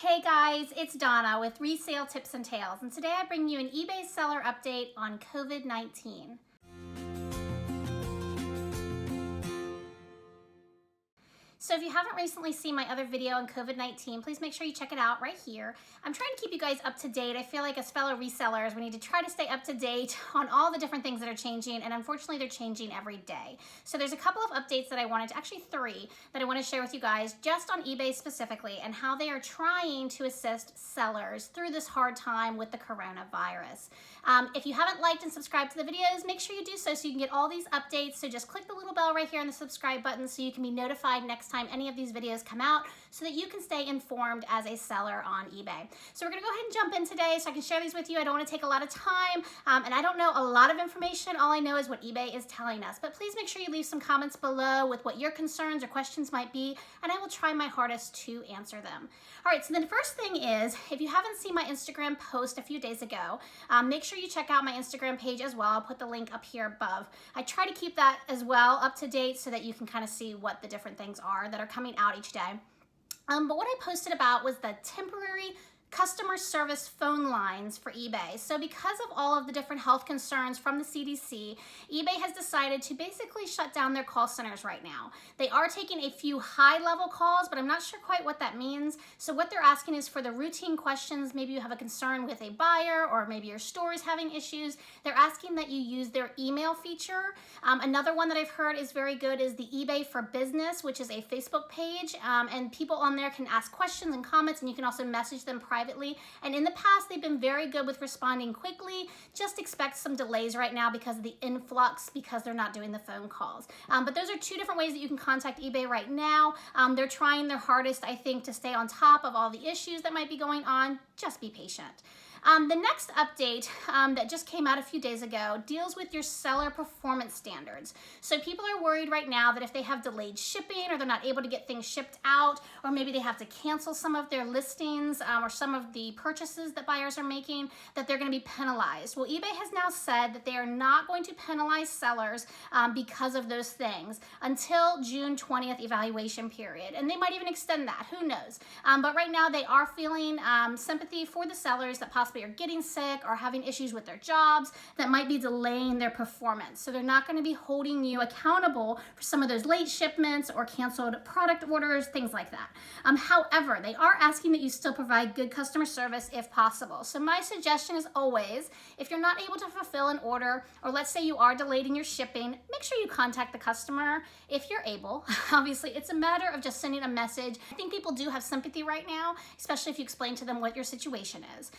Hey guys, it's Donna with Resale Tips and Tales, and today I bring you an eBay seller update on COVID-19. So if you haven't recently seen my other video on COVID-19, please make sure you check it out right here. I'm trying to keep you guys up to date. I feel like as fellow resellers, we need to try to stay up to date on all the different things that are changing, and unfortunately they're changing every day. So there's a couple of updates that I wanted to, actually three, that I want to share with you guys just on eBay specifically and how they are trying to assist sellers through this hard time with the coronavirus. If you haven't liked and subscribed to the videos, make sure you do so you can get all these updates. So just click the little bell right here on the subscribe button so you can be notified next time any of these videos come out so that you can stay informed as a seller on eBay. So we're gonna go ahead and jump in today so I can share these with you. I don't wanna take a lot of time and I don't know a lot of information. All I know is what eBay is telling us. But please make sure you leave some comments below with what your concerns or questions might be, and I will try my hardest to answer them. All right, so then the first thing is, if you haven't seen my Instagram post a few days ago, make sure you check out my Instagram page as well. I'll put the link up here above. I try to keep that as well up to date so that you can kind of see what the different things are that are coming out each day. But what I posted about was the temporary customer service phone lines for eBay. So because of all of the different health concerns from the CDC, eBay has decided to basically shut down their call centers right now. They are taking a few high-level calls, but I'm not sure quite what that means. So what they're asking is for the routine questions. Maybe you have a concern with a buyer, or maybe your store is having issues. They're asking that you use their email feature. Another one that I've heard is very good is the eBay for Business, which is a Facebook page, and people on there can ask questions and comments, and you can also message them privately. And in the past, they've been very good with responding quickly. Just expect some delays right now because of the influx, because they're not doing the phone calls. But those are two different ways that you can contact eBay right now. They're trying their hardest, I think, to stay on top of all the issues that might be going on. Just be patient. The next update that just came out a few days ago deals with your seller performance standards. So people are worried right now that if they have delayed shipping, or they're not able to get things shipped out, or maybe they have to cancel some of their listings or some of the purchases that buyers are making, that they're going to be penalized. Well, eBay has now said that they are not going to penalize sellers because of those things until June 20th evaluation period. And they might even extend that, who knows. But right now they are feeling sympathy for the sellers that possibly are getting sick or having issues with their jobs that might be delaying their performance. So they're not going to be holding you accountable for some of those late shipments or canceled product orders, things like that. However, they are asking that you still provide good customer service if possible. So my suggestion is always, if you're not able to fulfill an order, or let's say you are delayed in your shipping, make sure you contact the customer if you're able. Obviously, it's a matter of just sending a message. I think people do have sympathy right now, especially if you explain to them what your situation is.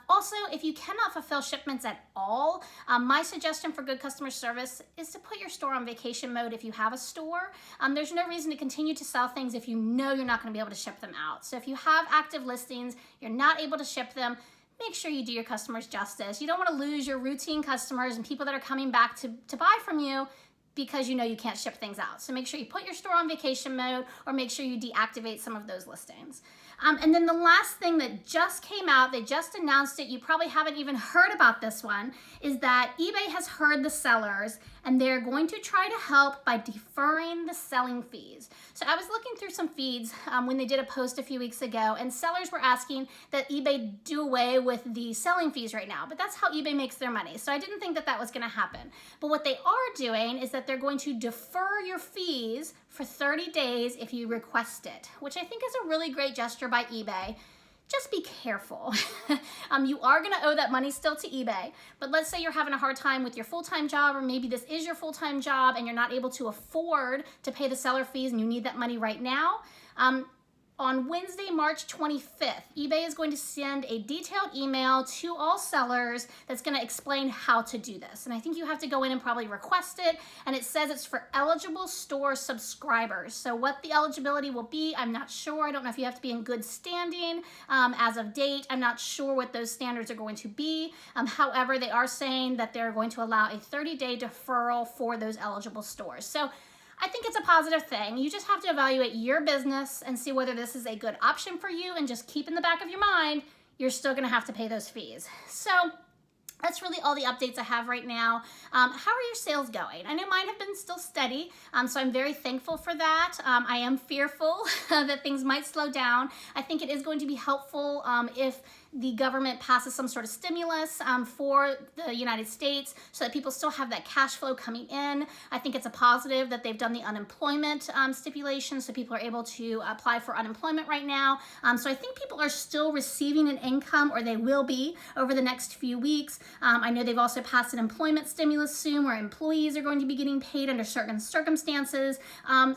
Also, if you cannot fulfill shipments at all, my suggestion for good customer service is to put your store on vacation mode if you have a store. There's no reason to continue to sell things if you know you're not going to be able to ship them out. So if you have active listings, you're not able to ship them, make sure you do your customers justice. You don't want to lose your routine customers and people that are coming back to buy from you because you know you can't ship things out. So make sure you put your store on vacation mode, or make sure you deactivate some of those listings. And then the last thing that just came out, they just announced it, you probably haven't even heard about this one, is that eBay has heard the sellers and they're going to try to help by deferring the selling fees. So I was looking through some feeds when they did a post a few weeks ago, and sellers were asking that eBay do away with the selling fees right now, but that's how eBay makes their money. So I didn't think that that was gonna happen. But what they are doing is that they're going to defer your fees for 30 days if you request it, which I think is a really great gesture by eBay. Just be careful. You are gonna owe that money still to eBay, but let's say you're having a hard time with your full-time job, or maybe this is your full-time job and you're not able to afford to pay the seller fees and you need that money right now. On Wednesday, March 25th, eBay is going to send a detailed email to all sellers that's going to explain how to do this. And I think you have to go in and probably request it. And it says it's for eligible store subscribers. So what the eligibility will be, I'm not sure. I don't know if you have to be in good standing as of date. I'm not sure what those standards are going to be. However, they are saying that they're going to allow a 30-day deferral for those eligible stores. So I think it's a positive thing. You just have to evaluate your business and see whether this is a good option for you, and just keep in the back of your mind, you're still gonna have to pay those fees. So That's really all the updates I have right now. How are your sales going? I know mine have been still steady, so I'm very thankful for that. I am fearful that things might slow down. I think it is going to be helpful if the government passes some sort of stimulus for the United States so that people still have that cash flow coming in. I think it's a positive that they've done the unemployment stipulation so people are able to apply for unemployment right now. So I think people are still receiving an income, or they will be over the next few weeks. I know they've also passed an employment stimulus soon where employees are going to be getting paid under certain circumstances.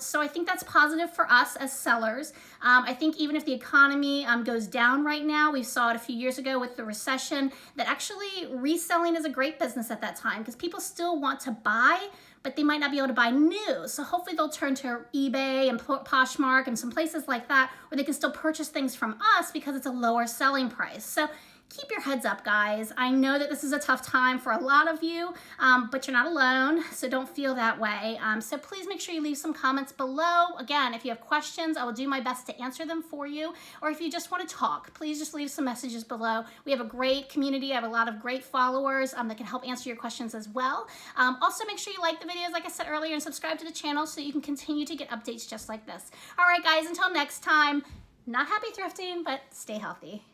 So I think that's positive for us as sellers. I think even if the economy goes down right now, we saw it a few years ago with the recession, that actually reselling is a great business at that time because people still want to buy, but they might not be able to buy new. So hopefully they'll turn to eBay and Poshmark and some places like that where they can still purchase things from us because it's a lower selling price. So keep your heads up, guys. I know that this is a tough time for a lot of you, but you're not alone, so don't feel that way. So please make sure you leave some comments below. Again, if you have questions, I will do my best to answer them for you. Or if you just want to talk, please just leave some messages below. We have a great community. I have a lot of great followers that can help answer your questions as well. Also, make sure you like the videos, like I said earlier, and subscribe to the channel so you can continue to get updates just like this. All right, guys, until next time, not happy thrifting, but stay healthy.